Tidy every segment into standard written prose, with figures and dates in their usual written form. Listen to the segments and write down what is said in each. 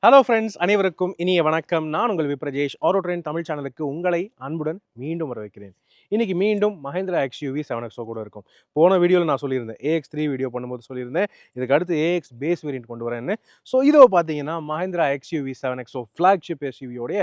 Hello friends, அனைவருக்கும் இனிய வணக்கம். நான் உங்கள் விப்ரஜேஷ். ஆட்டோ ட்ரெண்ட் தமிழ் சேனலுக்கு உங்களை அன்புடன் மீண்டும் வரவேற்கிறேன். இன்னைக்கு மீண்டும் மஹேந்திரா XUV 7XO கூட இருக்கும். போன வீடியோவில் நான் சொல்லியிருந்தேன், AX3 வீடியோ பண்ணும்போது சொல்லியிருந்தேன், இதுக்கு அடுத்து AX பேஸ் வேரியன்ட் கொண்டு வரேன்னு. ஸோ இதோ பார்த்தீங்கன்னா மஹேந்திரா XUV 7XO ஃப்ளாக்ஷிப் SUV-யோடைய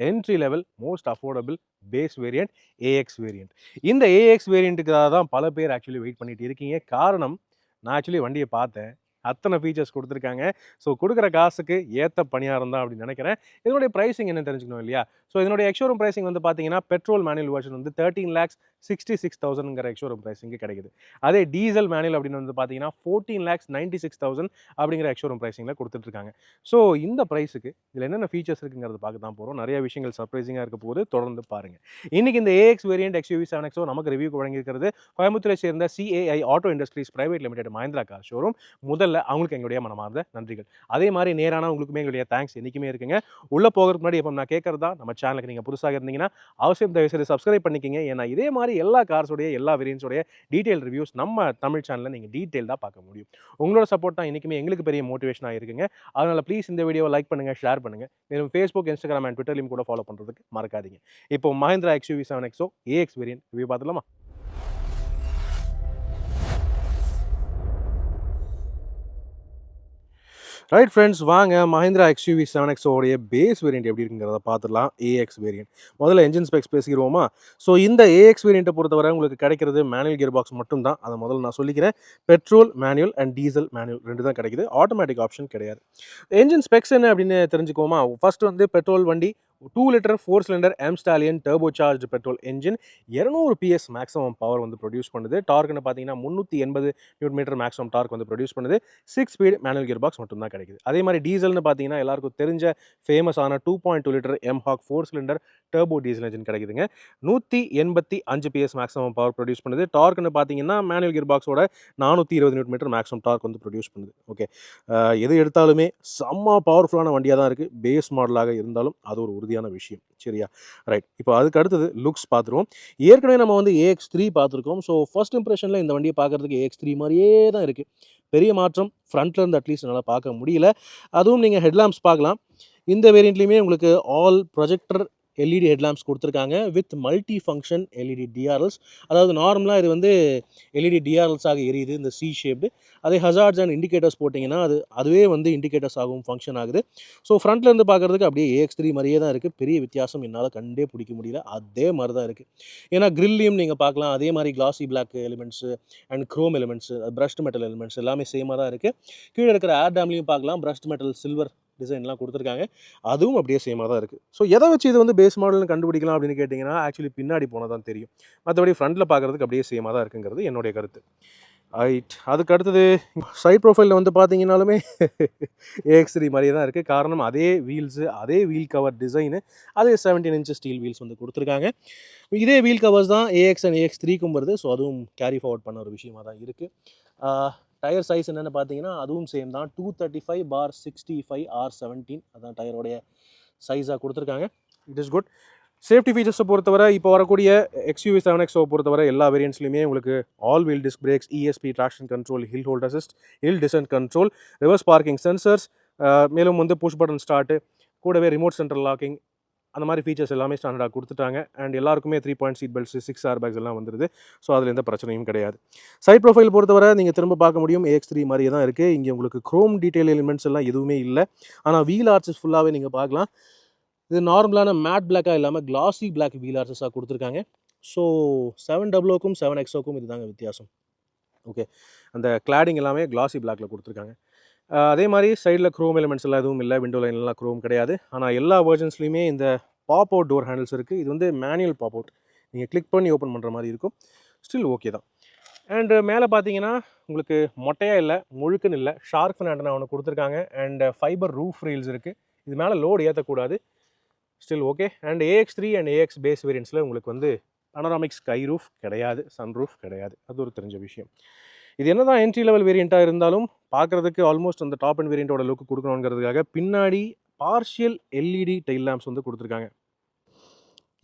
entry level most affordable base variant AX variant. இந்த AX வேரியண்ட்டுக்காக தான் பல பேர் ஆக்சுவலி வெயிட் பண்ணிட்டு இருக்கீங்க. காரணம், நான் ஆக்சுவலி வண்டியை பார்த்தேன், அத்தனை ஃபீச்சர்ஸ் கொடுத்துருக்காங்க. ஸோ கொடுக்குற காசுக்கு ஏற்ற பணியாரம் தான் அப்படின்னு நினைக்கிறேன். இதனுடைய ப்ரைஸிங் என்ன தெரிஞ்சுக்கணும் இல்லையா? ஸோ இதனுடைய எக்ஷோரூம் ப்ரைஸிங் வந்து பார்த்தீங்கன்னா, பெட்ரோல் மேனுவல் வெர்ஷன் வந்து 13,66,000ங்கிற எக்ஷோரூம் ப்ரைஸிங்கு கிடைக்குது. அதே டீசல் மேனுவல் அப்படின்னு வந்து பார்த்தீங்கன்னா 14,96,000 அப்படிங்கிற எக்ஷோரூம் ப்ரைஸிங்கில் கொடுத்துட்ருக்காங்க. ஸோ இந்த ப்ரைஸுக்கு இதில் என்னென்ன ஃபீச்சர்ஸ் இருக்குங்கிறத பார்க்க தான் போகிறோம். நிறைய விஷயங்கள் சர்ப்ரைசிங்காக இருக்க போது, தொடர்ந்து பாருங்கள். இன்றைக்கி இந்த AX வேரியன்ட் XUV 7XO நமக்கு ரிவ்யூக்கு வழங்கியிருக்கிறது கோயம்புத்தூரை சேர்ந்த CAI auto industries private limited Mahindra car showroom. முதல்ல அவங்களுக்கு எங்களுடைய மனமார்ந்த நன்றிகள். அதே மாதிரி நேரான உங்களுக்குமே எங்களுடைய தேங்க்ஸ் என்றைக்குமே இருக்குங்க. உள்ள போகிறதுக்கு முன்னாடி இப்போ நான் கேட்கறது தான், நம்ம சேனலுக்கு நீங்கள் புதுசாக இருந்தீங்கன்னா அவசியம் தயவுசெய்து சப்ஸ்கிரைப் பண்ணிக்கிங்க. ஏன்னா இதே மாதிரி எல்லா கார்ஸோடைய எல்லா வேரியன்ட்ஸோடைய டீட்டெயில் ரிவ்யூஸ் நம்ம தமிழ் சேனலில் நீங்கள் டீட்டெயில்டாக பார்க்க முடியும். உங்களோட சப்போர்ட் தான் என்றைக்குமே எங்களுக்கு பெரிய மோட்டிவேஷனாக இருக்குங்க. அதனால் ப்ளீஸ் இந்த வீடியோவை லைக் பண்ணுங்கள், ஷேர் பண்ணுங்கள். மேலும் ஃபேஸ்புக், இன்ஸ்டாகிராம் அண்ட் ட்விட்டர்லையும் கூட ஃபாலோ பண்ணுறதுக்கு மறக்காதீங்க. இப்போ Mahindra XUV 7XO AX variant review பார்த்துலாமா? ரைட் ஃப்ரெண்ட்ஸ், வாங்க மஹேந்திரா XUV 7XO உடைய பேஸ் வேரியன்ட் எப்படி இருக்குங்கிறத பார்த்துடலாம். AX வேரியன்ட் முதல்ல என்ஜின் ஸ்பெக்ஸ் பேசிடுவோமா? ஸோ இந்த AX வேரியண்ட்டை பொறுத்தவரை உங்களுக்கு கிடைக்கிறது மேனுவல் கியர் பாக்ஸ் மட்டும் தான். அதை முதல்ல நான் சொல்லிக்கிறேன். Petrol manual and diesel manual ரெண்டு தான் கிடைக்குது. ஆட்டோமேட்டிக் ஆப்ஷன் கிடையாது. என்ஜின் ஸ்பெக்ஸ் என்ன அப்படின்னு தெரிஞ்சுக்கோமா? ஃபர்ஸ்ட் வந்து பெட்ரோல் வண்டி 2 litre 4 cylinder M Stallion turbo charge petrol engine 200 PS maximum power வந்து ப்ரொடியூஸ் பண்ணுது. டார்க்னு பார்த்தீங்கன்னா 380 நியூட்டன் மேக்ஸிமம் டார்க் வந்து ப்ரொடியூஸ் பண்ணுது. 6 ஸ்பீட் மேனுவல் கியர் பாக்ஸ் மட்டும் தான் கிடைக்குது. அதே மாதிரி டீசல்னு பார்த்தீங்கன்னா எல்லாருக்கும் தெரிஞ்ச ஃபேமஸான 2.2 litre MHawk 4 cylinder turbo diesel engine கிடைக்குதுங்க. 185 PS மேக்ஸிமம் பவர் ப்ரொடியூஸ் பண்ணுது. டார்க்னு பார்த்தீங்கன்னா மேனுவல் கியர் பாக்ஸோட 420 நியூட்டன் மேக்ஸிமம் டார்க் வந்து ப்ரொடியூஸ் பண்ணுது. ஓகே, எது எடுத்தாலுமே செம்ம பவர்ஃபுல்லான வண்டியாக தான் இருக்குது. பேஸ் மாடலாக இருந்தாலும் அது ஒரு உறுதியான விஷயம். சரியா? ரைட். இப்போ அதுக்கு அடுத்தது லுக்ஸ் பார்த்துருவோம். ஏற்கனவே நம்ம வந்து AX3 பார்த்துருக்கோம். ஸோ ஃபர்ஸ்ட் இம்ப்ரெஷனில் இந்த வண்டியை பார்க்குறதுக்கு AX3 மாதிரியே தான் இருக்குது. பெரிய மாற்றம் ஃப்ரண்ட்ல இருந்து அட்லீஸ்ட் என்னால் பார்க்க முடியல. அதுவும் நீங்கள் ஹெட்லாம்ப்ஸ் பார்க்கலாம். இந்த வேரியண்ட்லையுமே உங்களுக்கு ஆல் ப்ரொஜெக்டர் LED ஹெட்லாம்ப்ஸ் கொடுத்துருக்காங்க with multi function LED DRLs. அதாவது நார்மலாக இது வந்து LED DRLஸாக எரியுது, இந்த C ஷேப்டு. அதே ஹசார்ட்ஸ் அண்ட் இண்டிகேட்டர்ஸ் போட்டிங்கன்னா அதுவே வந்து இண்டிகேட்டர்ஸ் ஆகும், ஃபங்க்ஷன் ஆகுது. ஸோ ஃப்ரண்ட்லேருந்து பார்க்குறதுக்கு அப்படியே AX3 மாதிரியே தான் இருக்குது. பெரிய வித்தியாசம் என்னால் கண்டே பிடிக்க முடியல. அதே மாதிரி தான் இருக்குது. ஏன்னா கிரில்லையும் நீங்கள் பார்க்கலாம், அதே மாதிரி classy black elements and chrome elements, brushed metal elements எல்லாமே சேமாக தான் இருக்குது. கீழே இருக்கிற ஏர் டேம்லையும் பார்க்கலாம், பிரஷ்ட் மெட்டல் சில்வர் டிசைன்லாம் கொடுத்துருக்காங்க. அதுவும் அப்படியே சேமாக தான் இருக்குது. ஸோ எதை வச்சு இது வந்து பேஸ் மாடல்னு கண்டுபிடிக்கலாம் அப்படின்னு கேட்டிங்கன்னா, ஆக்சுவலி பின்னாடி போனால் தான் தெரியும். மற்றபடி ஃப்ரண்ட்டில் பார்க்குறதுக்கு அப்படியே சேமாக தான் இருக்குங்கிறது என்னுடைய கருத்து. ரைட். அதுக்கு அடுத்தது சைட் ப்ரொஃபைலில் வந்து பார்த்தீங்கன்னாலுமே AX3 மாதிரியே தான் இருக்குது. காரணம் அதே வீல்ஸு, அதே வீல் கவர் டிசைனு, அதே 17 இன்ச் ஸ்டீல் வீல்ஸ் வந்து கொடுத்துருக்காங்க. இதே வீல் கவர்ஸ் தான் AX அண்ட் AX3க்கும் வருது. ஸோ அதுவும் கேரி ஃபார்வர்ட் பண்ண ஒரு விஷயமாக தான் இருக்குது. டயர் சைஸ் என்னென்னு பார்த்தீங்கன்னா அதுவும் சேம் தான். 235/65 அதான் டயரோடைய சைஸாக கொடுத்துருக்காங்க. It is good. சேஃப்டி ஃபீச்சர்ஸை பொறுத்தவரை இப்போ வரக்கூடிய XUV 7XO பொறுத்தவரை எல்லா வேரியன்ட்ஸ்லையுமே உங்களுக்கு all wheel disc brakes, ESP traction control, hill hold assist, hill descent control, reverse parking sensors, மேலும் வந்து புஷ் பட்டன் ஸ்டார்ட்டு, கூடவே ரிமோட் சென்ட்ரல் லாக்கிங், அந்த மாதிரி ஃபீச்சர்ஸ் எல்லாமே ஸ்டாண்டர்டாக கொடுத்துட்டாங்க. அண்ட் எல்லாருக்குமே 3 point seat belts, 6 air bags எல்லாம் வந்துருது. ஸோ அதில் எந்த பிரச்சனையும் கிடையாது. சைட் ப்ரொஃபைல் பொறுத்தவரை நீங்கள் திரும்ப பார்க்க முடியும், AX3 மாதிரியே தான் இருக்குது. இங்கே உங்களுக்கு க்ரோம் டீட்டெயில் எலிமெண்ட்ஸ் எல்லாம் எதுவுமே இல்லை. ஆனால் வீல் ஆர்ச்சஸ் ஃபுல்லாகவே நீங்கள் பார்க்கலாம். இது நார்மலான மேட் பிளாக்காக இல்லாமல் கிளாசி பிளாக் வீல் ஆர்ச்சஸாக கொடுத்துருக்காங்க. ஸோ 700க்கும் 7XOக்கும் இதுதாங்க வித்தியாசம். ஓகே, அந்த கிளாடிங் எல்லாமே கிளாசி பிளாக்கில் கொடுத்துருக்காங்க. அதே மாதிரி சைடில் க்ரோம் எலிமெண்ட்ஸ் எல்லாம் எதுவும் இல்லை. விண்டோ லைன்லாம் க்ரோம் கிடையாது. ஆனால் எல்லா வெர்ஷன்ஸ்லையுமே இந்த பாப் அவுட் டோர் ஹேண்டில்ஸ் இருக்குது. இது வந்து மேனுவல் பாப் அவுட், நீங்கள் கிளிக் பண்ணி ஓப்பன் பண்ணுற மாதிரி இருக்கும். ஸ்டில் ஓகே தான். அண்டு மேலே பார்த்தீங்கன்னா உங்களுக்கு மொட்டையாக இல்லை, முழுக்குன்னு இல்லை, ஷார்க் ஃபின் ஆண்டனா ஒன்று கொடுத்துருக்காங்க. அண்ட் ஃபைபர் ரூஃப் ரீல்ஸ் இருக்குது. இது மேலே லோடு ஏற்றக்கூடாது. Still okay. And AX3 and AX base வேரியன்ட்ஸில் உங்களுக்கு வந்து பனோராமிக் ஸ்கை ரூஃப் கிடையாது, சன் ரூஃப் கிடையாது. அது ஒரு தெரிஞ்ச விஷயம். இது என்ன தான் என்ட்ரி லெவல் வேரியண்ட்டாக இருந்தாலும் பார்க்குறதுக்கு ஆல்மோஸ்ட் அந்த டாப் அண்ட் வேரியண்ட்டோட லுக்கு கொடுக்கணுங்கிறதுக்காக பின்னாடி பார்ஷியல் LED டெயில் லேம்ப்ஸ் வந்து கொடுத்துருக்காங்க.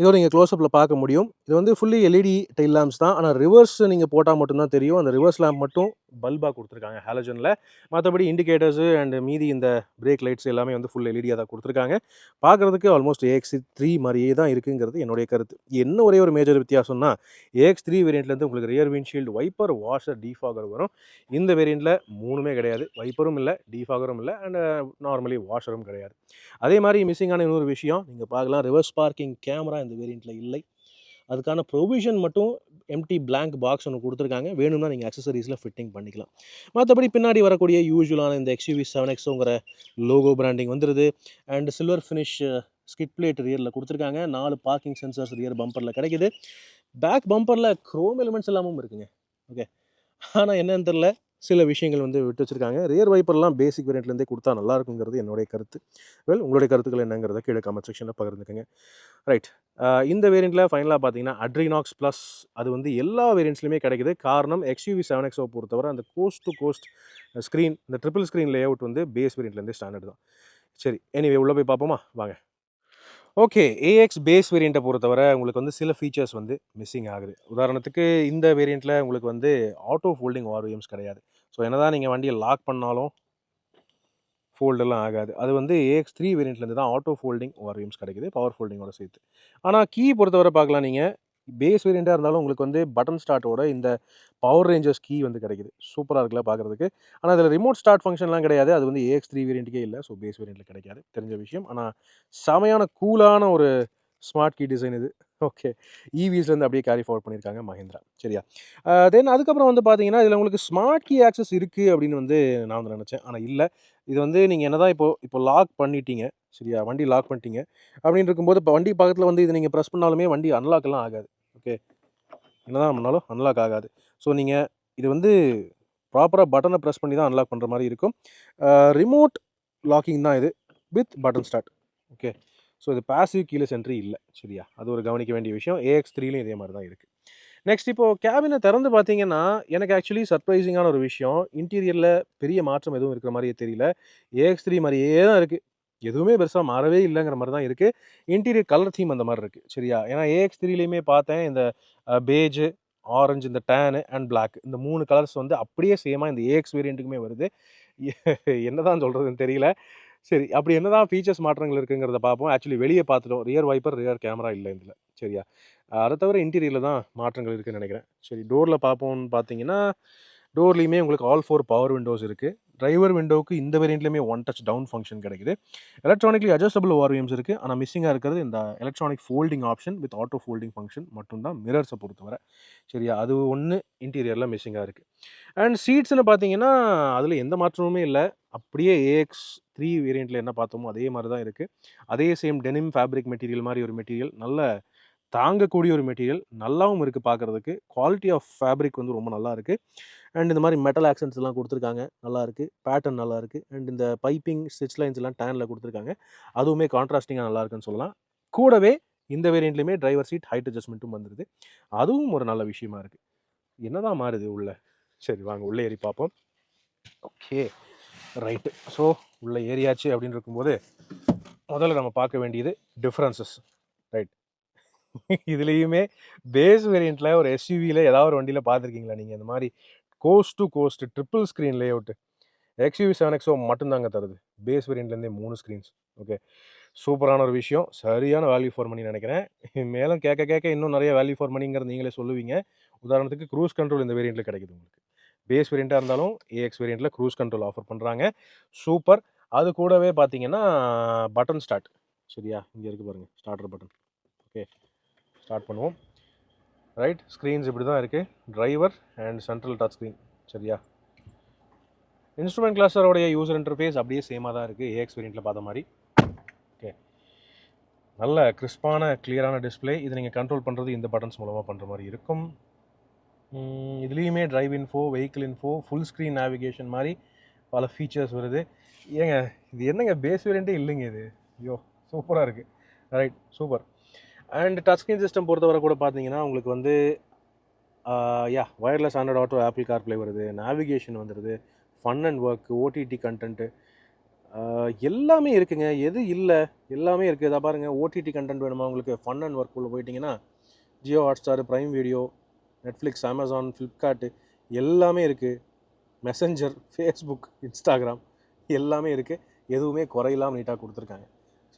இதோட நீங்கள் க்ளோஸ்அப்பில் பார்க்க முடியும். இது வந்து ஃபுல்லி LED டெயில் லேம்ப்ஸ் தான். ஆனால் ரிவர்ஸ் நீங்கள் போட்டால் மட்டும்தான் தெரியும். அந்த ரிவர்ஸ் லேம்ப் மட்டும் பல்பாக கொடுத்துருக்காங்க ஹாலஜனில். மற்றபடி இண்டிகேட்டர்ஸு அண்ட் மீதி இந்த பிரேக் லைட்ஸ் எல்லாமே வந்து ஃபுல் எல்இடியாக தான் கொடுத்துருக்காங்க. பார்க்குறதுக்கு ஆல்மோஸ்ட் AX3 மாதிரியே தான் இருக்குங்கிறது என்னுடைய கருத்து. என்ன ஒரே ஒரு மேஜர் வித்தியாசம்னா AX3 வேரியண்ட்லேருந்து உங்களுக்கு rear windshield wiper, washer, defogger வரும். இந்த வேரியண்ட்டில் 3மே கிடையாது. வைப்பரும் இல்லை, டீஃபாகரும் இல்லை, அண்ட் நார்மலி வாஷரும் கிடையாது. அதே மாதிரி மிஸ்ஸிங்கான இன்னொரு விஷயம் நீங்கள் பார்க்கலாம், ரிவர்ஸ் பார்க்கிங் கேமரா இந்த வேரியண்ட்டில் இல்லை. அதுக்கான ப்ரொவிஷன் மட்டும் எம்டி பிளாங்க் பாக்ஸ் ஒன்று கொடுத்துருக்காங்க. வேணும்னா நீங்கள் அக்சசரிஸில் ஃபிட்டிங் பண்ணிக்கலாம். மற்றபடி பின்னாடி வரக்கூடிய யூஸ்வலான இந்த XUV 7XOங்கிற லோகோ பிராண்டிங் வந்துடுது. And silver finish skid plate ரியரில் கொடுத்துருக்காங்க. 4 பார்க்கிங் சென்சர்ஸ் ரியர் பம்பரில் கிடைக்குது. பேக் பம்பரில் க்ரோம் எலிமெண்ட்ஸ் எல்லாமும் இருக்குங்க. ஓகே, ஆனால் என்னன்னு தெரில, சில விஷயங்கள் வந்து விட்டு வச்சுருக்காங்க. ரியர் வைப்பர்லாம் பேசிக் வேரியண்ட்லேருந்தே கொடுத்தா நல்லா இருக்குங்கிறது என்னுடைய கருத்து. உங்களுடைய கருத்துக்கள் என்னங்கிறத கீழே கமெண்ட் செக்ஷனில் பகிர்ந்துக்கங்க. ரைட், இந்த வேரியண்ட்டில் ஃபைனலாக பார்த்தீங்கன்னா அட்ரினாக்ஸ் ப்ளஸ் அது வந்து எல்லா வேரியண்ட்ஸ்லையுமே கிடைக்குது. காரணம் XUV 7XO பொறுத்தவரை அந்த கோஸ்ட் டு கோஸ்ட் ஸ்க்ரீன், இந்த ட்ரிபிள் ஸ்க்ரீன் லே அவுட் வந்து பேஸ் வேரியண்ட்லேருந்தே ஸ்டாண்டர்ட் தான். சரி, எனிவே உள்ளே போய் பார்ப்போமா வாங்க. ஓகே, AX பேஸ் வேரியண்ட்டை பொறுத்தவரை உங்களுக்கு வந்து சில ஃபீச்சர்ஸ் வந்து மிஸ்ஸிங் ஆகுது. உதாரணத்துக்கு இந்த வேரியண்ட்டில் உங்களுக்கு வந்து ஆட்டோ ஃபோல்டிங் வார்வியம்ஸ் கிடையாது. ஸோ என்னதான் நீங்கள் வண்டியை லாக் பண்ணாலும் ஃபோல்டெல்லாம் ஆகாது. அது வந்து AX3 வேரியண்ட்லேருந்து தான் ஆட்டோ ஃபோல்டிங் வார்வியம்ஸ் கிடைக்குது, பவர் ஃபோல்டிங்கோட சேர்த்து. ஆனால் கீ பொறுத்தவரை பார்க்கலாம், நீங்கள் பேஸ் வேரியண்ட்டாக இருந்தாலும் உங்களுக்கு வந்து பட்டன் ஸ்டார்ட்டோட இந்த பவர் ரேஞ்சர்ஸ் கீ வந்து கிடைக்குது. சூப்பராக இருக்குல்ல பார்க்குறதுக்கு. ஆனால் அதில் ரிமோட் ஸ்டார்ட் ஃபங்க்ஷன்லாம் கிடையாது. அது வந்து AX3 வேரியண்ட்டுக்கே இல்லை. ஸோ பேஸ் வேரியண்ட்டில் கிடைக்காது, தெரிஞ்ச விஷயம். ஆனால் செமையான கூலான ஒரு ஸ்மார்ட் கீ டிசைன் இது. ஓகே, EVஸ்லேருந்து அப்படியே கேரி ஃபார்வர்ட் பண்ணியிருக்காங்க மஹிந்திரா. சரியா, தென் அதுக்கப்புறம் வந்து பார்த்தீங்கன்னா இதில் உங்களுக்கு ஸ்மார்ட் கீ ஆக்சஸ் இருக்குது அப்படின்னு வந்து நான் வந்து நினச்சேன். ஆனால் இல்லை. இது வந்து நீங்கள் என்ன தான் இப்போ லாக் பண்ணிட்டீங்க, சரியா, வண்டி லாக் பண்ணிட்டீங்க அப்படின்னு இருக்கும்போது இப்போ வண்டி பக்கத்தில் வந்து இது நீங்கள் ப்ரெஸ் பண்ணாலுமே வண்டி அன்லாக்லாம் ஆகாது. ஓகே, என்ன தான் பண்ணாலும் அன்லாக் ஆகாது. ஸோ நீங்கள் இது வந்து ப்ராப்பராக பட்டனை ப்ரெஸ் பண்ணி தான் அன்லாக் பண்ணுற மாதிரி இருக்கும். ரிமோட் லாக்கிங் தான் இது with button start. Okay, so இது பாசிவ் கீழே சென்ட்ரி இல்லை. சரியா, அது ஒரு கவனிக்க வேண்டிய விஷயம். AX3லையும் இதே மாதிரி தான் இருக்குது. நெக்ஸ்ட் இப்போது கேபினை திறந்து பார்த்தீங்கன்னா எனக்கு ஆக்சுவலி சர்ப்ரைசிங்கான ஒரு விஷயம், இன்டீரியரில் பெரிய மாற்றம் எதுவும் இருக்கிற மாதிரியே தெரியல. AX3 மாதிரியே தான் இருக்குது. எதுவுமே பெருசாக மாறவே இல்லைங்கிற மாதிரி தான் இருக்குது. இன்டீரியர் கலர் தீம் அந்த மாதிரி இருக்குது. சரியா, ஏன்னா AX3லையுமே பார்த்தேன் இந்த பேஜு, ஆரஞ்சு, இந்த டேனு அண்ட் பிளாக், இந்த 3 கலர்ஸ் வந்து அப்படியே சேமாக இந்த AX வேரியண்ட்டுக்குமே வருது. என்ன தான் சொல்கிறதுன்னு தெரியல. சரி, அப்படி என்ன தான் ஃபீச்சர்ஸ் மாற்றங்கள் இருக்குங்கிறத பார்ப்போம். ஆக்சுவலி வெளியே பார்த்துட்டோம், ரியர் வைப்பர், ரியர் கேமரா இல்லை இதில். சரியா, அதை தவிர இன்டீரியரில் தான் மாற்றங்கள் இருக்குதுன்னு நினைக்கிறேன். சரி, டோரில் பார்ப்போம்னு பார்த்தீங்கன்னா டோர்லேயுமே உங்களுக்கு ஆல் 4 பவர் விண்டோஸ் இருக்குது. டிரைவர் விண்டோவுக்கு இந்த வேரியண்ட்லேயுமே ஒன் டச் டவுன் ஃபங்க்ஷன் கிடைக்குது. எலக்ட்ரானிக்லி அட்ஜஸ்டபிள் வார்வியம்ஸ் இருக்குது. ஆனால் மிஸ்ஸிங்காக இருக்கிறது இந்த electronic folding option with auto folding function மட்டும்தான் மிரர்ஸை பொறுத்தவரை. சரியா, அது ஒன்று இன்டீரியரில் மிஸ்ஸிங்காக இருக்குது. அண்ட் சீட்ஸ்னு பார்த்தீங்கன்னா அதில் எந்த மாற்றமுமே இல்லை. அப்படியே AX3 வேரியண்ட்டில் என்ன பார்த்தோமோ அதே மாதிரி தான் இருக்குது. அதே சேம் டெனிம் ஃபேப்ரிக் மெட்டீரியல் மாதிரி ஒரு மெட்டீரியல், நல்ல தாங்கக்கூடிய ஒரு மெட்டீரியல், நல்லாவும் இருக்குது பார்க்குறதுக்கு. குவாலிட்டி ஆஃப் ஃபேப்ரிக் வந்து ரொம்ப நல்லா இருக்குது. அண்ட் இந்த மாதிரி மெட்டல் ஆக்சன்ஸ் எல்லாம் கொடுத்துருக்காங்க, நல்லாயிருக்கு. பேட்டர்ன் நல்லாயிருக்கு. அண்ட் இந்த பைப்பிங் ஸ்டிச் லைன்ஸ் எல்லாம் டேனில் கொடுத்துருக்காங்க, அதுவுமே கான்ட்ராஸ்டிங்காக நல்லா இருக்குன்னு சொல்லலாம். கூடவே இந்த வேரியண்ட்லையுமே டிரைவர் சீட் ஹைட் அட்ஜஸ்ட்மெண்ட்டும் வந்துடுது, அதுவும் ஒரு நல்ல விஷயமா இருக்குது. என்னதான் மாறுது உள்ள? சரி வாங்க உள்ளே ஏறி பார்ப்போம். Okay, right. ஸோ உள்ளே ஏறியாச்சு அப்படின்னு இருக்கும்போது முதல்ல நம்ம பார்க்க வேண்டியது டிஃப்ரென்சஸ். ரைட், இதுலேயுமே பேஸ் வேரியண்ட்டில் ஒரு SUVயில் ஏதாவது ஒரு வண்டியில் பார்த்துருக்கீங்களா நீங்கள் இந்த மாதிரி coast to coast triple screen layout? XUV 7XO மட்டும்தாங்க தருது. Base வேரியண்ட்லேருந்தே 3 screens. ஓகே, சூப்பரான ஒரு விஷயம். சரியான வேல்யூ ஃபார் மணி நினைக்கிறேன். மேலும் கேட்க கேட்க இன்னும் நிறைய வேல்யூ ஃபார் மணிங்கிறது நீங்களே சொல்லுவீங்க. உதாரணத்துக்கு க்ரூஸ் கண்ட்ரோல் இந்த வேரியண்ட்டில் கிடைக்குது உங்களுக்கு. பேஸ் வேரியண்ட்டாக இருந்தாலும் AX வேரியண்ட்டில் க்ரூஸ் கண்ட்ரோல் ஆஃபர் பண்ணுறாங்க. சூப்பர். அது கூடவே பார்த்தீங்கன்னா பட்டன் ஸ்டார்ட். சரியா, இங்கே இருக்குது பாருங்கள் ஸ்டார்டர் பட்டன். ஓகே, ஸ்டார்ட் பண்ணுவோம். ரைட், ஸ்க்ரீன்ஸ் இப்படி தான் இருக்குது. Driver and central touch screen. சரியா, இன்ஸ்ட்ருமெண்ட் கிளஸ்டரோடைய யூசர் இன்டர்ஃபேஸ் அப்படியே சேமாக தான் இருக்குது AX வேரியண்ட்டில் பார்த்த மாதிரி. ஓகே, நல்ல கிறிஸ்பான கிளியரான டிஸ்பிளே. இது நீங்கள் கண்ட்ரோல் பண்ணுறது இந்த பட்டன்ஸ் மூலமாக பண்ணுற மாதிரி இருக்கும். இதுலேயுமே drive info, vehicle info, full screen navigation மாதிரி பல ஃபீச்சர்ஸ் வருது. ஏங்க இது என்னங்க பேஸ் வேரியண்ட்டே இல்லைங்க இது. ஐயோ சூப்பராக இருக்குது. Right, super. And touch screen system பொறுத்தவரை கூட பார்த்தீங்கன்னா உங்களுக்கு வந்து wireless Android auto, apple CarPlay வருது, நேவிகேஷன் வந்துடுது, fun and work, OTT content எல்லாமே இருக்குங்க. எது இல்லை? எல்லாமே இருக்குது. இதை பாருங்கள், OTT கண்டென்ட் வேணுமா உங்களுக்கு? ஃபன் அண்ட் ஒர்க் உள்ள போயிட்டிங்கன்னா Jio Hotstar, Prime Video, Netflix, Amazon, Flipkart எல்லாமே இருக்குது. மெசஞ்சர், ஃபேஸ்புக், இன்ஸ்டாகிராம் எல்லாமே இருக்குது. எதுவுமே குறையில்லாமல் நீட்டாக கொடுத்துருக்காங்க.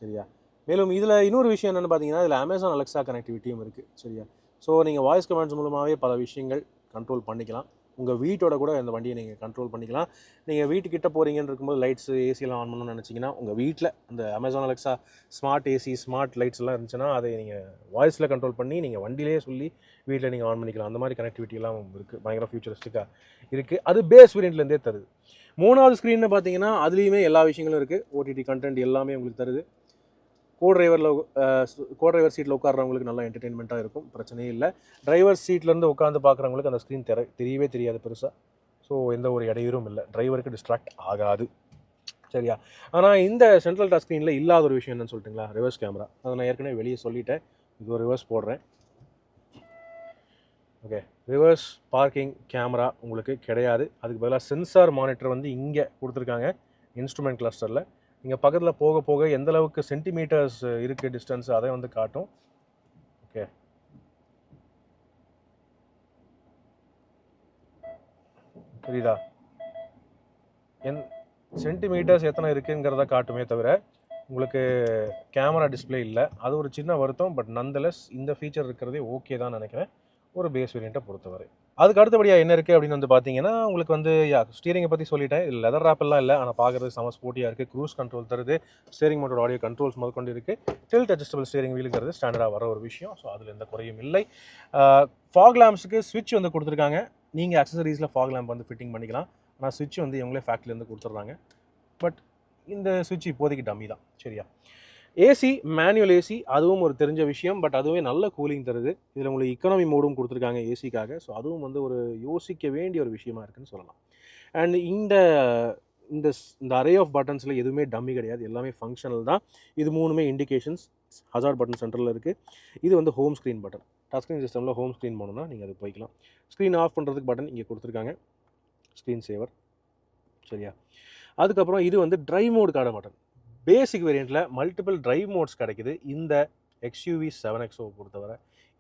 சரியா? மேலும் இதில் இன்னொரு விஷயம் என்னென்னு பார்த்தீங்கன்னா, இதில் அமேசான் அலெக்ஸா கனெக்டிவிட்டியும் இருக்குது. சரியா? ஸோ நீங்கள் வாய்ஸ் கமாண்ட்ஸ் மூலமாகவே பல விஷயங்கள் கண்ட்ரோல் பண்ணிக்கலாம். உங்கள் வீட்டோட கூட இந்த வண்டியை நீங்கள் கண்ட்ரோல் பண்ணிக்கலாம். நீங்கள் வீட்டுக்கிட்ட போகிறீங்கன்னு இருக்கும்போது லைட்ஸு, ஏசியெல்லாம் ஆன் பண்ணணும்னு நினச்சிங்கன்னா, உங்கள் வீட்டில் அந்த Amazon Alexa smart AC, smart lights எல்லாம் இருந்துச்சுன்னா, அதை நீங்கள் வாய்ஸில் கண்ட்ரோல் பண்ணி நீங்கள் வண்டியிலே சொல்லி வீட்டில் நீங்கள் ஆன் பண்ணிக்கலாம். அந்த மாதிரி கனெக்டிவிட்டிலாம் இருக்குது. பயங்கர ஃபியூச்சரிஸ்டிக்காக இருக்குது. அது பேஸ் வேரியண்ட்லேருந்தே தருது. 3வது ஸ்க்ரீன்னு பார்த்தீங்கன்னா, அதுலேயுமே எல்லா விஷயங்களும் இருக்குது. ஓடிடி கண்டென்ட் எல்லாமே உங்களுக்கு தருது. கோ டிரைவர் சீட்டில் உட்கார்றவங்களுக்கு நல்லா என்டர்டெயின்மெண்ட்டாக இருக்கும், பிரச்சனையே இல்லை. டிரைவர் சீட்லேருந்து உட்காந்து பார்க்குறவங்களுக்கு அந்த ஸ்க்ரீன் தெரியவே தெரியாது பெருசாக. ஸோ எந்த ஒரு இடையூறும் இல்லை, டிரைவருக்கு டிஸ்ட்ராக்ட் ஆகாது. சரியா? ஆனால் இந்த சென்ட்ரல் டச் ஸ்க்ரீனில் இல்லாத ஒரு விஷயம் என்னன்னு சொல்லிட்டுங்களா, ரிவர்ஸ் கேமரா. அதை நான் ஏற்கனவே வெளியே சொல்லிட்டேன். இது ஒரு ரிவர்ஸ் போடுறேன். ஓகே, ரிவர்ஸ் பார்க்கிங் கேமரா உங்களுக்கு கிடையாது. அதுக்கு பதிலாக சென்சார் மானிட்டர் வந்து இங்கே கொடுத்துருக்காங்க இன்ஸ்ட்ருமெண்ட் கிளஸ்டரில். நீங்கள் பக்கத்தில் போக போக எந்த அளவுக்கு சென்டிமீட்டர்ஸ் இருக்குது டிஸ்டன்ஸ் அதை வந்து காட்டும். ஓகே, புரியுதா? சென்டிமீட்டர்ஸ் எத்தனை இருக்குங்கிறத காட்டுமே தவிர உங்களுக்கு கேமரா டிஸ்பிளே இல்லை. அது ஒரு சின்ன வருத்தம். பட் நந்தலெஸ் இந்த ஃபீச்சர் இருக்கிறதே ஓகே தான் நினைக்கிறேன் ஒரு பேஸ் வேரியண்ட்டை பொறுத்தவரை. அதுக்கு அடுத்தபடியாக என்ன இருக்குது அப்படின்னு வந்து பார்த்தீங்கன்னா, உங்களுக்கு வந்து ஸ்டீரிங்கை பற்றி சொல்லிட்டேன். இது லெதர் ராப்பெல்லாம் இல்லை, ஆனால் பார்க்குறது செம ஸ்போர்ட்டியாக இருக்குது. க்ரூஸ் கண்ட்ரோல் தருது. ஸ்டீரிங் மோட்டோட ஆடியோ கண்ட்ரோல்ஸ் முதற்கொண்டு இருக்குது. டில்ட் அட்ஜஸ்டபிள் ஸ்டீரிங் வீலுங்கிறது ஸ்டாண்டர்டாக வர ஒரு விஷயம். ஸோ அதில் எந்த குறையும் இல்லை. ஃபாக் லேம்ப்ஸுக்கு ஸ்விட்ச் வந்து கொடுத்துருக்காங்க. நீங்கள் அக்சசரிஸில் ஃபாக் லேம்ப் வந்து ஃபிட்டிங் பண்ணிக்கலாம். ஆனால் ஸ்விட்ச் வந்து இவங்களே ஃபேக்ட்ரிலேருந்து கொடுத்துட்றாங்க. பட் இந்த ஸ்விட்ச் இப்போதைக்கு டம்மி தான். சரியா? ஏசி, மேனுவல் ஏசி, அதுவும் ஒரு தெரிஞ்ச விஷயம். பட் அதுவே நல்ல கூலிங் தருது. இதில் உங்களுக்கு எக்கனாமி மோடும் கொடுத்துருக்காங்க ஏசிக்காக. ஸோ அதுவும் வந்து ஒரு யோசிக்க வேண்டிய ஒரு விஷயமா இருக்குன்னு சொல்லலாம். அண்ட் இந்த இந்த இந்த அரே ஆஃப் பட்டன்ஸில் எதுவுமே டம்மி கிடையாது, எல்லாமே ஃபங்க்ஷனல் தான். இது 3மே இண்டிகேஷன்ஸ். ஹசார்ட் பட்டன் சென்டரில் இருக்குது. இது வந்து home screen button. Touch screen சிஸ்டமில் ஹோம் ஸ்க்ரீன் போனோம்னா நீங்கள் அது போய்க்கலாம். ஸ்க்ரீன் ஆஃப் பண்ணுறதுக்கு பட்டன் இங்கே கொடுத்துருக்காங்க, ஸ்க்ரீன் சேவர். சரியா? அதுக்கப்புறம் இது வந்து ட்ரைவ் மோடுக்கான பட்டன். பேசிக் வேரியண்ட்டில் மல்டிபிள் ட்ரைவ் மோட்ஸ் கிடைக்குது இந்த XUV 7XO பொறுத்தவரை.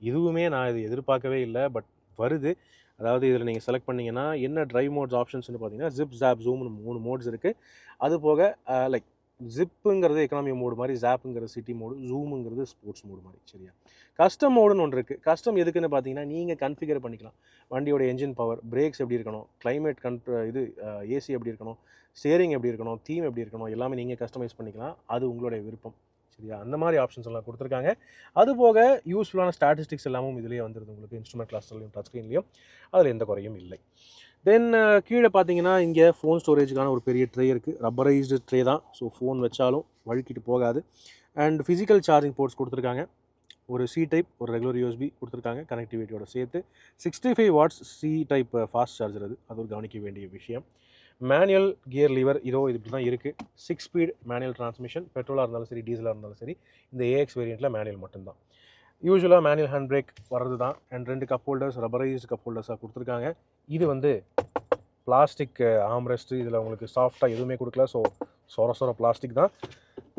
இதுவுமே நான் இது எதிர்பார்க்கவே இல்லை, பட் வருது. அதாவது இதில் நீங்கள் செலக்ட் பண்ணிங்கன்னா என்ன ட்ரைவ் மோட்ஸ் ஆப்ஷன்ஸ்னு பார்த்தீங்கன்னா, ஜிப், ஜாப், ஜூம்னு 3 மோட்ஸ் இருக்குது. அது போக லைக் ஜிப்புங்கிறது எக்கனாமி மோடு மாதிரி, ஜாப்புங்கிறது சிட்டி மோடு, ஜூமுங்கிறது ஸ்போர்ட்ஸ் மோடு மாதிரி. சரியா? கஸ்டம் மோடுன்னு ஒன்று இருக்குது. கஸ்டம் எதுக்குன்னு பார்த்தீங்கன்னா, நீங்கள் கன்ஃபிகர் பண்ணிக்கலாம் வண்டியோட என்ஜின் பவர், பிரேக்ஸ் எப்படி இருக்கணும், கிளைமேட் இது ஏசி எப்படி இருக்கணும், ஸ்டேரிங் எப்படி இருக்கணும், தீம் எப்படி இருக்கணும், எல்லாமே நீங்கள் கஸ்டமைஸ் பண்ணிக்கலாம். அது உங்களுடைய விருப்பம். சரியா? அந்த மாதிரி ஆப்ஷன்ஸ் எல்லாம் கொடுத்துருக்காங்க. அது போக யூஸ்ஃபுல்லான ஸ்டாட்டிஸ்டிக்ஸ் எல்லாமும் இதுலேயே வந்துடுது உங்களுக்கு, இன்ஸ்ட்ருமெண்ட் கிளஸ்டர்லையும் டச் ஸ்க்ரீன்லையும். அதில் எந்த குறையும் இல்லை. தென் கீழே பார்த்தீங்கன்னா இங்கே ஃபோன் ஸ்டோரேஜுக்கான ஒரு பெரிய ட்ரே இருக்குது. ரப்பரைஸ்டு ட்ரே தான். ஸோ ஃபோன் வச்சாலும் வழுக்கிட்டு போகாது. அண்ட் ஃபிசிக்கல் சார்ஜிங் போர்ட்ஸ் கொடுத்துருக்காங்க. ஒரு சி டைப், ஒரு ரெகுலர் USB கொடுத்துருக்காங்க கனெக்டிவிட்டியோட சேர்த்து. 65 watts C type fast charger. அது ஒரு கவனிக்க வேண்டிய விஷயம். மேனுவல் கியர் லீவர் இது இப்படி தான் இருக்குது. 6 ஸ்பீட் மேனுவல் டிரான்ஸ்மிஷன். பெட்ரோலாக இருந்தாலும் சரி, டீசலாக இருந்தாலும் சரி, இந்த AX வேரியண்ட்டில் மேனுவல் மட்டும்தான். யூஸ்வலாக மேனுவல் ஹேண்ட் பிரேக் வர்றது தான். And 2 cup holders, rubberised cup ஹோல்டர்ஸாக கொடுத்துருக்காங்க. இது வந்து பிளாஸ்டிக் ஆம்ரெஸ்ட். இதில் உங்களுக்கு சாஃப்டாக எதுவுமே கொடுக்கல. ஸோ சொர பிளாஸ்டிக் தான்.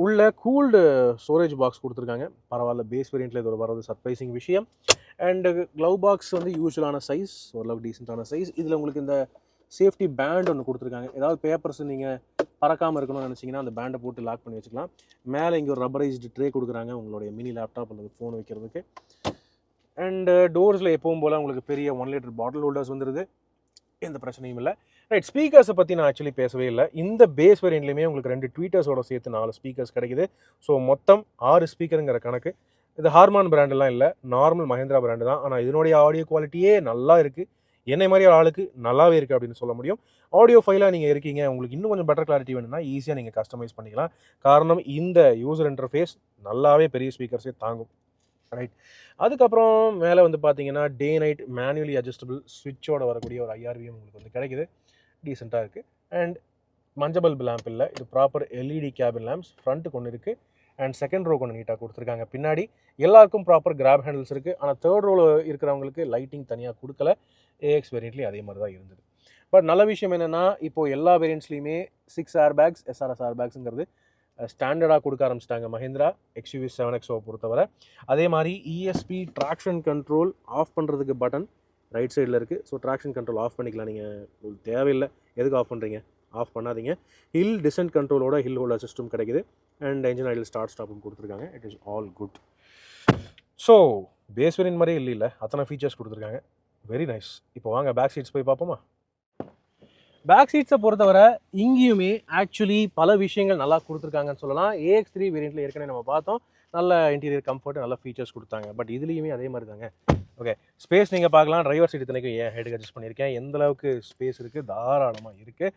உள்ள கூல்டு ஸ்டோரேஜ் பாக்ஸ் கொடுத்துருக்காங்க. பரவாயில்ல, பேஸ் வேரியண்ட்டில் இது ஒரு வரது சர்ப்ரைசிங் விஷயம். அண்டு க்ளவ் பாக்ஸ் வந்து யூஸ்வலான சைஸ், ஓரளவுக்கு டீசெண்டான சைஸ். இதில் உங்களுக்கு இந்த சேஃப்டி பேண்ட் ஒன்று கொடுத்துருக்காங்க. ஏதாவது பேப்பர்ஸ் நீங்கள் பறக்காமல் இருக்கணும்னு நினச்சிங்கன்னா அந்த பேண்டை போட்டு லாக் பண்ணி வச்சுக்கலாம். மேலே இங்கே ஒரு ரப்பரைஸ்டு ட்ரே கொடுக்குறாங்க உங்களுடைய மினி லேப்டாப் அல்லது ஃபோன் வைக்கிறதுக்கு. அண்டு டோர்ஸில் எப்பவும் போல் உங்களுக்கு பெரிய 1 லிட்டர் பாட்டில் ஹோல்டர்ஸ் வந்துடுது. எந்த பிரச்சனையும் இல்லை. ரைட், ஸ்பீக்கர்ஸை பற்றி நான் ஆக்சுவலி பேசவே இல்லை. இந்த பேஸ் வேரியண்ட்லேயுமே உங்களுக்கு 2 ட்வீட்டர்ஸோட சேர்த்து 4 ஸ்பீக்கர்ஸ் கிடைக்குது. ஸோ மொத்தம் 6 ஸ்பீக்கருங்கிற கணக்கு. இது ஹார்மான் பிராண்டெல்லாம் இல்லை, நார்மல் மஹேந்திரா பிராண்டு தான். ஆனால் இதனுடைய ஆடியோ குவாலிட்டியே நல்லா இருக்குது. என்னை மாதிரி ஆளுக்கு நல்லாவே இருக்குது அப்படின்னு சொல்ல முடியும். ஆடியோ ஃபைலாக நீங்கள் இருக்கீங்க, உங்களுக்கு இன்னும் கொஞ்சம் பெட்டர் கிளாரிட்டி வேணும்னா ஈஸியாக நீங்கள் கஸ்டமைஸ் பண்ணிக்கலாம். காரணம் இந்த யூசர் இன்டர்ஃபேஸ் நல்லாவே பெரிய ஸ்பீக்கர்ஸே தாங்கும். ரைட், அதுக்கப்புறம் மேலே வந்து பார்த்தீங்கன்னா டே நைட் மேனுவலி அட்ஜஸ்டபிள் ஸ்விட்சோட வரக்கூடிய ஒரு IRVM உங்களுக்கு வந்து கிடைக்குது. டீசெண்டாக இருக்குது. அண்ட் மஞ்சள் பல்ப் லேம்ப் இல்லை, இது ப்ராப்பர் LED கேபின் லேம்ப்ஸ். ஃப்ரண்ட்டுக்கு ஒன்று இருக்குது அண்ட் செகண்ட் ரோக்கு ஒன்று நீட்டாக கொடுத்துருக்காங்க. பின்னாடி எல்லாருக்கும் ப்ராப்பர் கிராப் ஹேண்டில்ஸ் இருக்குது. ஆனால் தேர்ட் ரோவில் இருக்கிறவங்களுக்கு லைட்டிங் தனியாக கொடுக்கல. AX வேரியண்ட்லேயும் அதே மாதிரி தான் இருந்தது. பட் நல்ல விஷயம் என்னென்னா, இப்போது எல்லா வேரியண்ட்ஸ்லையுமே 6 ஏர் பேக்ஸ், SRS ஏர் பேக்ஸுங்கிறது ஸ்டாண்டர்டாக கொடுக்க ஆரம்பிச்சிட்டாங்க மஹிந்திரா XUV 7XO பொறுத்தவரை. அதே மாதிரி ESP ட்ராக்ஷன் கண்ட்ரோல் ஆஃப் பண்ணுறதுக்கு பட்டன் ரைட் சைடில் இருக்குது. ஸோ ட்ராக்ஷன் கண்ட்ரோல் ஆஃப் பண்ணிக்கலாம். நீங்கள் உங்களுக்கு தேவையில்லை, எதுக்கு ஆஃப் பண்ணுறீங்க, ஆஃப் பண்ணாதீங்க. ஹில் டிசென்ட் கண்ட்ரோலோட ஹில் ஹோல்டர் சிஸ்டம் கிடைக்குது. அண்ட் என்ஜின் ஐடில் ஸ்டார்ட் ஸ்டாப்பும் கொடுத்துருக்காங்க. It is all good. So base variant மாதிரியே இல்லை, அத்தனை ஃபீச்சர்ஸ் கொடுத்துருக்காங்க. Very nice. இப்போ வாங்க பேக் சீட்ஸ் போய் பார்ப்போமா. பேக் சீட்ஸை பொறுத்தவரை இங்கேயுமே ஆக்சுவலி பல விஷயங்கள் நல்லா கொடுத்துருக்காங்கன்னு சொல்லலாம். AX3 வேரியண்ட்டில் ஏற்கனவே நம்ம பார்த்தோம், நல்ல இன்டீரியர் கம்ஃபர்ட், நல்ல ஃபீச்சர்ஸ் கொடுத்தாங்க. பட் இதுலேயுமே அதே மாதிரி தாங்க. ஓகே, ஸ்பேஸ் நீங்கள் பார்க்கலாம். டிரைவர் சீட் இத்தனைக்கும் ஏன் ஹெட்டுக்கு அட்ஜஸ்ட் பண்ணியிருக்கேன். எந்த அளவுக்கு ஸ்பேஸ் இருக்குது, தாராளமாக இருக்குது.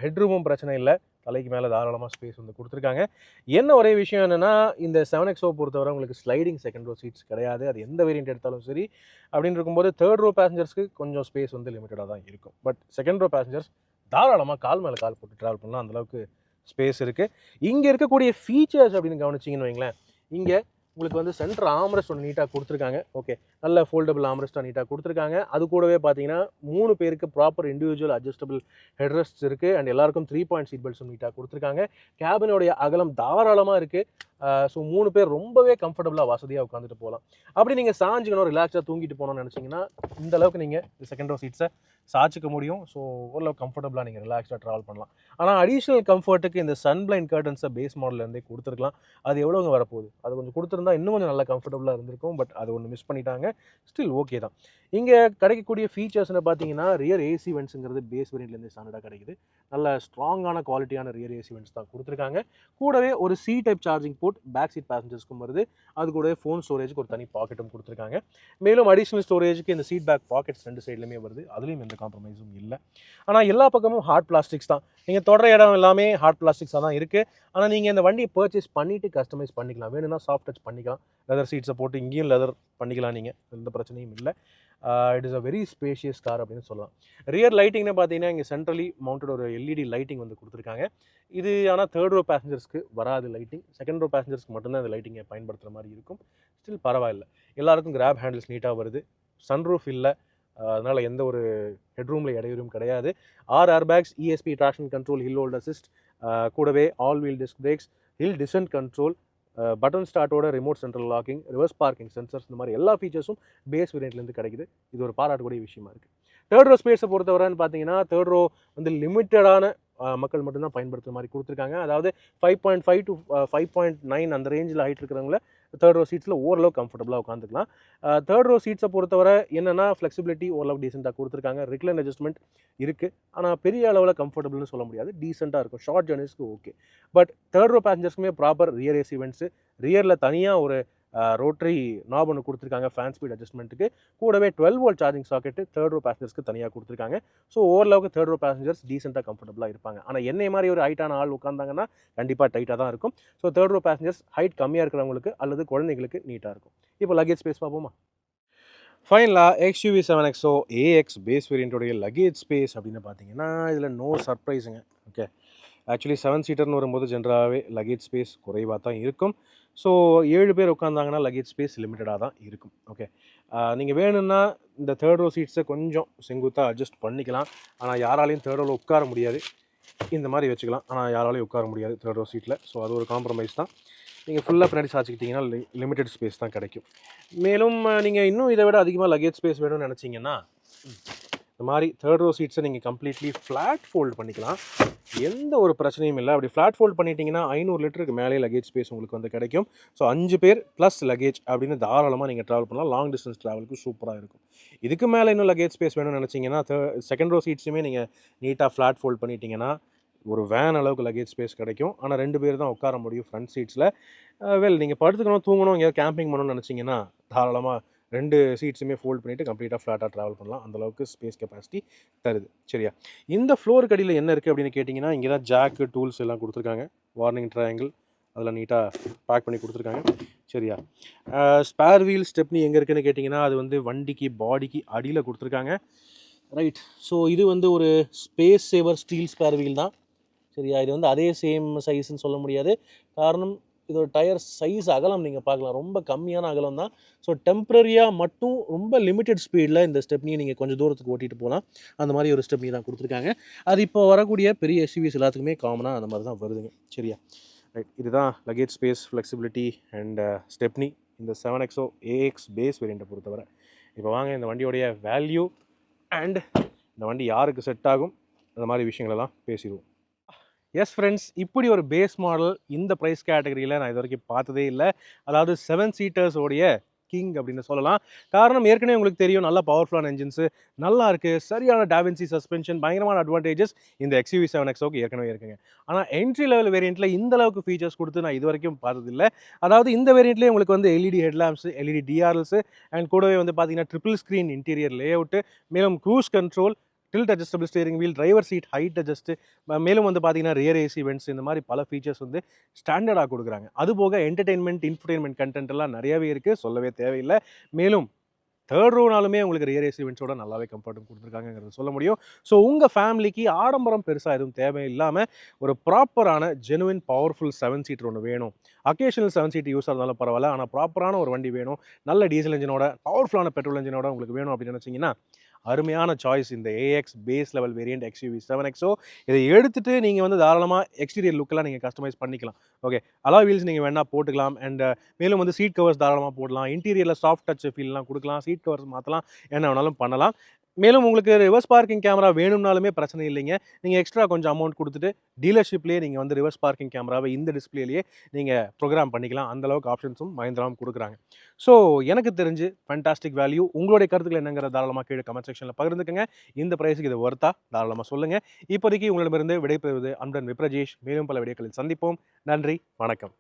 ஹெட்ரூமும் பிரச்சனை இல்லை, தலைக்கு மேலே தாராளமாக ஸ்பேஸ் வந்து கொடுத்துருக்காங்க. என்ன ஒரே விஷயம் என்னென்னா, இந்த 7XO பொறுத்தவரை உங்களுக்கு ஸ்லைடிங் செகண்ட் ரோ சீட்ஸ் கிடையாது. அது எந்த வேரியண்ட் எடுத்தாலும் சரி. அப்படின்னு இருக்கும்போது தேர்ட் ரோ பேசஞ்சர்ஸ்க்கு கொஞ்சம் ஸ்பேஸ் வந்து லிமிட்டடாக தான் இருக்கும். பட் செகண்ட் ரோ பேசஞ்சர்ஸ் தாராளமாக கால் மேலே கால் போட்டு ட்ராவல் பண்ணலாம், அந்தளவுக்கு ஸ்பேஸ் இருக்குது. இங்கே இருக்கக்கூடிய ஃபீச்சர்ஸ் அப்படின்னு கவனிச்சிங்கன்னு வைங்களேன், இங்கே உங்களுக்கு வந்து சென்டர் ஆம்ரெஸ்ட் ஒன்று நீட்டாக கொடுத்துருக்காங்க. ஓகே, நல்ல ஃபோல்டபுள் ஆம்ரெஸ்ட்டாக நீட்டாக கொடுத்துருக்காங்க. அது கூடவே பார்த்தீங்கன்னா 3 பேருக்கு ப்ராப்பர் இண்டிவிஜுவல் அட்ஜஸ்டபிள் ஹெட்ரெஸ்ட்ஸ் இருக்குது. அண்ட் எல்லாருக்கும் 3 பாயிண்ட் சீட் பெல்ட்ஸும் நீட்டாக கொடுத்துருக்காங்க. கேபினோடைய அகலம் தாராளமாக இருக்குது. ஸோ 3 பேர் ரொம்பவே கம்ஃபர்டபுளாக வசதியாக உட்காந்துட்டு போகலாம். அப்படி நீங்கள் சாஞ்சிக்கணும், ரிலாக்ஸாக தூங்கிட்டு போகணும்னு நினச்சிங்கன்னா இந்த அளவுக்கு நீங்கள் செகண்ட் ரோ சீட்ஸை சாய்ச்சிக்க முடியும். ஸோ ஓரளவு கம்ஃபர்டபுளாக நீங்கள் ரிலாக்ஸாக ட்ராவல் பண்ணலாம். ஆனால் அடிஷ்னல் கம்ஃபர்ட்டுக்கு இந்த சன்பிளைண்ட் கர்டன்ஸை பேஸ் மாடல்லேருந்தே கொடுத்துருக்கலாம். அது எவ்வளோங்க வரப்போகுது, அது கொஞ்சம் கொடுத்துருந்தா இன்னும் கொஞ்சம் நல்லா கம்ஃபர்டபுளாக இருந்திருக்கும். பட் அது ஒன்று மிஸ் பண்ணிட்டாங்க. ஸ்டில் ஓகே தான். இங்கே கிடைக்கக்கூடிய ஃபீச்சர்ஸ்னு பார்த்தீங்கன்னா ரியர் ஏசி வென்ட்ஸுங்கிறது பேஸ் வேரியண்ட்லேருந்து ஸ்டாண்டர்டாக கிடைக்குது. நல்ல ஸ்ட்ராங்கான குவாலிட்டியான ரியர் ஏசி வென்ட்ஸ் தான் கொடுத்துருக்காங்க. கூடவே ஒரு C type charging port back seat பேசஞ்சர்ஸ்க்கும் வருது. அது கூடவே ஃபோன் ஸ்டோரேஜுக்கு ஒரு தனி பாக்கெட்டும் கொடுத்துருக்காங்க. மேலும் அடிஷ்னல் ஸ்டோரேஜுக்கு இந்த சீட் பேக் பாக்கெட்ஸ் 2 சைட்லையுமே வருது. அதுலேயும் எந்த காம்ப்ரமைஸும் இல்லை. ஆனால் எல்லா பக்கமும் ஹார்ட் பிளாஸ்டிக்ஸ் தான். நீங்கள் தொடர இடம் எல்லாமே ஹார்ட் பிளாஸ்டிக்ஸாக தான் இருக்குது. ஆனால் நீங்கள் இந்த வண்டியை பர்ச்சேஸ் பண்ணிவிட்டு கஸ்டமைஸ் பண்ணிக்கலாம். வேணும்னா சாஃப்ட் டச் பண்ணிக்கலாம். லெதர் சீட்ஸை போட்டு இங்கேயும் லெதர் பண்ணிக்கலாம். நீங்கள் எந்த பிரச்சனையும் இல்லை. It is a very spacious car அப்படின்னு சொல்லலாம். ரியர் லைட்டிங்னு பார்த்தீங்கன்னா இங்கே சென்ட்ரலி மவுண்டட் ஒரு LED லைட்டிங் வந்து கொடுத்துருக்காங்க. இது ஆனால் தேர்ட் ரோ பேசஞ்சர்ஸ்க்கு வராது லைட்டிங். செகண்ட் ரோ பேசஞ்சர்ஸ்க்கு மட்டும்தான் இந்த லைட்டிங்கை பயன்படுத்துகிற மாதிரி இருக்கும். ஸ்டில் பரவாயில்லை, எல்லாருக்கும் கிராப் ஹேண்டில்ஸ் நீட்டாக வருது. சன்ரூஃப் இல்லை, அதனால் எந்த ஒரு ஹெட்ரூமில் இடையூறும் கிடையாது. 6 airbags, ESP traction control, hill hold assist, கூடவே all wheel disc brakes, hill descent control, button ஸ்டார்ட்டோட remote central locking, reverse parking sensors, இந்த மாதிரி எல்லா ஃபீச்சர்ஸும் பேஸ் வேரியண்ட்லேருந்து கிடைக்குது. இது ஒரு பாராட்டக்கூடிய விஷயமா இருக்குது. தேர்ட் ரோ ஸ்பேஸை பொறுத்தவரைன்னு பார்த்தீங்கன்னா தேர்ட் ரோ வந்து லிமிட்டடான மக்கள் மட்டும்தான் பயன்படுத்துகிற மாதிரி கொடுத்துருக்காங்க. அதாவது 5.5 to 5.9 அந்த ரேஞ்சில் ஹைட் இருக்கிறவங்கள தேர்ட் ரோ சீட்ஸில் ஓரளவு கம்ஃபர்டபுளாக உட்காந்துக்கலாம். தேர்ட் ரோ சீட்ஸை பொறுத்தவரை என்னென்னா ஃப்ளெக்சிபிலிட்டி ஓரளவு டீசெண்டாக கொடுத்துருக்காங்க. ரிக்ளைன் அட்ஜஸ்ட்மெண்ட் இருக்குது, ஆனால் பெரிய அளவில் கம்ஃபர்டபுள்னு சொல்ல முடியாது. டீசெண்டாக இருக்கும், ஷார்ட் ஜர்னிஸ்க்கு ஓகே. பட் தேர்ட் ரோ பேசஞ்சர்ஸ்க்குமே ப்ராப்பர் ரியர் ஏசி வென்ட்ஸு, ரியரில் தனியாக ஒரு ரோட்டரி நாப் ஒன்று கொடுத்துருக்காங்க ஃபேன் ஸ்பீட் அட்ஜஸ்ட்மெண்ட்டுக்கு. கூடவே 12 volt charging socket third row பேசஞ்சர்ஸ்க்கு தனியாக கொடுத்துருக்காங்க. ஸோ ஓரளவுக்கு தேர்ட் ரோ பேசஞ்சர்ஸ் டீசெண்டாக கம்ஃபர்டபுளாக இருப்பாங்க. ஆனால் என்னை மாதிரி ஒரு ஹைட்டான ஆள் உட்காந்தாங்கன்னா கண்டிப்பாக டைட்டாக தான் இருக்கும். So third row passengers height கம்மியாக இருக்கிறவங்களுக்கு அல்லது குழந்தைங்களுக்கு நீட்டாக இருக்கும். இப்போ லக்கேஜ் ஸ்பேஸ் பார்ப்போமா. ஃபைனலாக XUV 7XO AX பேஸ் வேரியண்ட்டோடைய லக்கேஜ் ஸ்பேஸ் அப்படின்னு பார்த்தீங்கன்னா இதில் நோ சர்ப்ரைஸுங்க. ஓகே, ஆக்சுவலி 7 சீட்டர்னு வரும்போது ஜென்ரலாகவே லக்கேஜ் ஸ்பேஸ் குறைவாக தான் இருக்கும். ஸோ 7 பேர் உட்காந்தாங்கன்னா லக்கேஜ் ஸ்பேஸ் லிமிட்டடாக தான் இருக்கும். ஓகே, நீங்கள் வேணும்னா இந்த தேர்ட் ரோ சீட்ஸை கொஞ்சம் செங்குத்தாக அட்ஜஸ்ட் பண்ணிக்கலாம். ஆனால் யாராலையும் தேர்ட் ரோவில் உட்கார முடியாது. இந்த மாதிரி வச்சுக்கலாம், ஆனால் யாராலையும் உட்கார முடியாது தேர்ட் ரோ சீட்டில். ஸோ அது ஒரு காம்ப்ரமைஸ் தான். நீங்கள் ஃபுல்லாக பின்னாடி சாய்ச்சிக்கிட்டிங்கன்னா லிமிட்டட் ஸ்பேஸ் தான் கிடைக்கும். மேலும் நீங்கள் இன்னும் இதை விட அதிகமாக லக்கேஜ் ஸ்பேஸ் வேணும்னு நினச்சிங்கன்னா இந்த மாதிரி தேர்ட் ரோ சீட்ஸை நீங்கள் கம்ப்ளீட்லி ஃப்ளாட் ஃபோல்டு பண்ணிக்கலாம். எந்த ஒரு பிரச்சனையும் இல்லை. அப்படி ஃப்ளாட் ஃபோல்ட் பண்ணிட்டீங்கன்னா 500 லிட்டருக்கு மேலே லக்கேஜ் ஸ்பேஸ் உங்களுக்கு வந்து கிடைக்கும். ஸோ 5 பேர் ப்ளஸ் லக்கேஜ் அப்படின்னு தாராளமாக நீங்கள் ட்ராவல் பண்ணலாம். லாங் டிஸ்டன்ஸ் ட்ராவலுக்கு சூப்பராக இருக்கும். இதுக்கு மேலே இன்னும் லக்கேஜ் ஸ்பேஸ் வேணும்னு நினச்சிங்கன்னா செகண்ட் ரோ சீட்ஸுமே நீங்கள் நீட்டாக ஃப்ளாட் ஃபோல்ட் பண்ணிட்டீங்கன்னா ஒரு வேன் அளவுக்கு லக்கேஜ் ஸ்பேஸ் கிடைக்கும். ஆனால் 2 பேர் தான் உட்கார முடியும் ஃப்ரண்ட் சீட்ஸில். நீங்கள் படுத்துக்கணும், தூங்கணும், எங்கேயாவது கேம்பிங் பண்ணணும்னு நினச்சிங்கன்னா தாராளமாக 2 சீட்ஸுமே ஃபோல்ட் பண்ணிவிட்டு கம்ப்ளீட்டாக ஃப்ளாட்டாக ட்ராவல் பண்ணலாம். அந்தளவுக்கு ஸ்பேஸ் கெப்பாசிட்டி தருது. சரியா, இந்த ஃப்ளோருக்கு அடியில் என்ன இருக்குது அப்படின்னு கேட்டிங்கன்னா இங்கே தான் ஜாக்கு டூல்ஸ் எல்லாம் கொடுத்துருக்காங்க. வார்னிங் ட்ரையாங்கிள் அதில் நீட்டாக பேக் பண்ணி கொடுத்துருக்காங்க. சரியா, ஸ்பேர் வீல் ஸ்டெப்னி எங்கே இருக்குதுன்னு கேட்டிங்கன்னா அது வந்து வண்டிக்கு பாடிக்கு அடியில் கொடுத்துருக்காங்க. ரைட், ஸோ இது வந்து ஒரு ஸ்பேஸ் சேவர் ஸ்டீல் ஸ்பேர் வீல் தான். சரியா, இது வந்து அதே சேம் சைஸ்ன்னு சொல்ல முடியாது. காரணம் இதோட டயர் சைஸ் அகலம் நீங்கள் பார்க்கலாம், ரொம்ப கம்மியான அகலம் தான். ஸோ டெம்ப்ரரியாக மட்டும் ரொம்ப லிமிட்டட் ஸ்பீடில் இந்த ஸ்டெப்னியை நீங்கள் கொஞ்சம் தூரத்துக்கு ஓட்டிகிட்டு போகலாம். அந்த மாதிரி ஒரு ஸ்டெப்னி தான் கொடுத்துருக்காங்க. அது இப்போ வரக்கூடிய பெரிய SUVs எல்லாத்துக்குமே காமனாக அந்த மாதிரி தான் வருதுங்க. சரியா, ரைட், இதுதான் luggage space, flexibility and stepney இந்த 7XO AX பேஸ் வேரியண்ட்டை பொறுத்தவரை. இப்போ வாங்க இந்த வண்டியோடைய வேல்யூ அண்ட் இந்த வண்டி யாருக்கு செட் ஆகும் அந்த மாதிரி விஷயங்களெல்லாம் பேசிடுவோம். எஸ் ஃப்ரெண்ட்ஸ், இப்படி ஒரு பேஸ் மாடல் இந்த ப்ரைஸ் கேட்டகரியில் நான் இது வரைக்கும் பார்த்ததே இல்லை. அதாவது 7 சீட்டர்ஸோடைய கிங் அப்படின்னு சொல்லலாம். காரணம் ஏற்கனவே உங்களுக்கு தெரியும், நல்ல பவர்ஃபுல்லான என்ஜின்ஸு, நல்லா இருக்குது, சரியான டாவின்சி சஸ்பென்ஷன், பயங்கரமான அட்வான்டேஜஸ் இந்த XUV 7XOக்கு ஏற்கனவே இருக்குங்க. ஆனால் என்ட்ரி லெவல் வேரியண்ட்டில் இந்த அளவுக்கு ஃபீச்சர்ஸ் கொடுத்து நான் இது வரைக்கும் பார்த்ததில்லை. அதாவது இந்த வேரியண்ட்லேயே உங்களுக்கு வந்து LED headlamps, LED DRLs and கூடவே வந்து பார்த்தீங்கன்னா triple screen interior layout, மேலும் cruise control, tilt adjustable steering wheel, driver seat height adjust, மேலும் வந்து பார்த்தீங்கன்னா ரியர் ஏசி வென்ட்ஸ், இந்த மாதிரி பல ஃபீச்சர்ஸ் வந்து ஸ்டாண்டர்டாக கொடுக்குறாங்க. அதுபோக என்டர்டெயின்மெண்ட், இன்ஃபர்டெயின்மெண்ட் கண்டென்ட் எல்லாம் நிறையவே இருக்குது, சொல்லவே தேவையில்லை. மேலும் தேர்ட் ரோனாலுமே உங்களுக்கு ரியர் ஏசி வென்ட்ஸோட நல்லாவே கம்ஃபர்ட்டும் கொடுத்துருக்காங்கிறது சொல்ல முடியும். ஸோ உங்கள் ஃபேமிலிக்கு ஆடம்பரம் பெருசாக எதுவும் தேவையில்லாமல் ஒரு ப்ராப்பரான ஜெனுவின் பவர்ஃபுல் 7 சீட்டர் ஒன்று வேணும். அக்கேஷனல் 7 சீட் யூஸ் இருந்தாலும் பரவாயில்ல, ஆனால் ப்ராப்பரான ஒரு வண்டி வேணும், நல்ல டீசல் இன்ஜினோட, பவர்ஃபுல்லான பெட்ரோல் இன்ஜினோட உங்களுக்கு வேணும் அப்படின்னு நினச்சிங்கன்னா அருமையான சாய்ஸ் இந்த AX base level variant XUV 7XO. இதை எடுத்துட்டு நீங்கள் வந்து தாராளமாக எக்ஸ்டீரியர் லுக்கெல்லாம் நீங்கள் கஸ்டமைஸ் பண்ணிக்கலாம். ஓகே, அலாய் வீல்ஸ் நீங்கள் வேணால் போட்டுக்கலாம். அண்ட் மேலும் வந்து சீட் கவர்ஸ் தாராளமாக போடலாம். இன்டீரியரில் சாஃப்ட் டச் ஃபீல்லாம் கொடுக்கலாம். சீட் கவர்ஸ் மாற்றலாம், என்ன வேணாலும் பண்ணலாம். மேலும் உங்களுக்கு ரிவர்ஸ் பார்க்கிங் கேமரா வேணும்னாலுமே பிரச்சனை இல்லைங்க. நீங்கள் எக்ஸ்ட்ரா கொஞ்சம் அமௌண்ட் கொடுத்துட்டு டீலர்ஷிப்லேயே நீங்கள் வந்து ரிவர்ஸ் பார்க்கிங் கேமராவை இந்த டிஸ்பிளேலேயே நீங்கள் ப்ரோக்ராம் பண்ணிக்கலாம். அந்தளவுக்கு ஆப்ஷன்ஸும் மஹிந்திராவும் கொடுக்குறாங்க. ஸோ எனக்கு தெரிஞ்சு ஃபேண்டாஸ்டிக் வேல்யூ. உங்களுடைய கருத்துக்கள் என்னங்கிற தாராளமாக கீழே கமெண்ட் செக்ஷனில் பகிர்ந்துக்கங்க. இந்த ப்ரைஸுக்கு இது ஒர்த்தா தாராளமாக சொல்லுங்கள். இப்போதைக்கு உங்களிடமிருந்து விடைபெறுவது அன்புடன் விப்ரஜேஷ். மேலும் பல வீடியோக்களில் சந்திப்போம். நன்றி, வணக்கம்.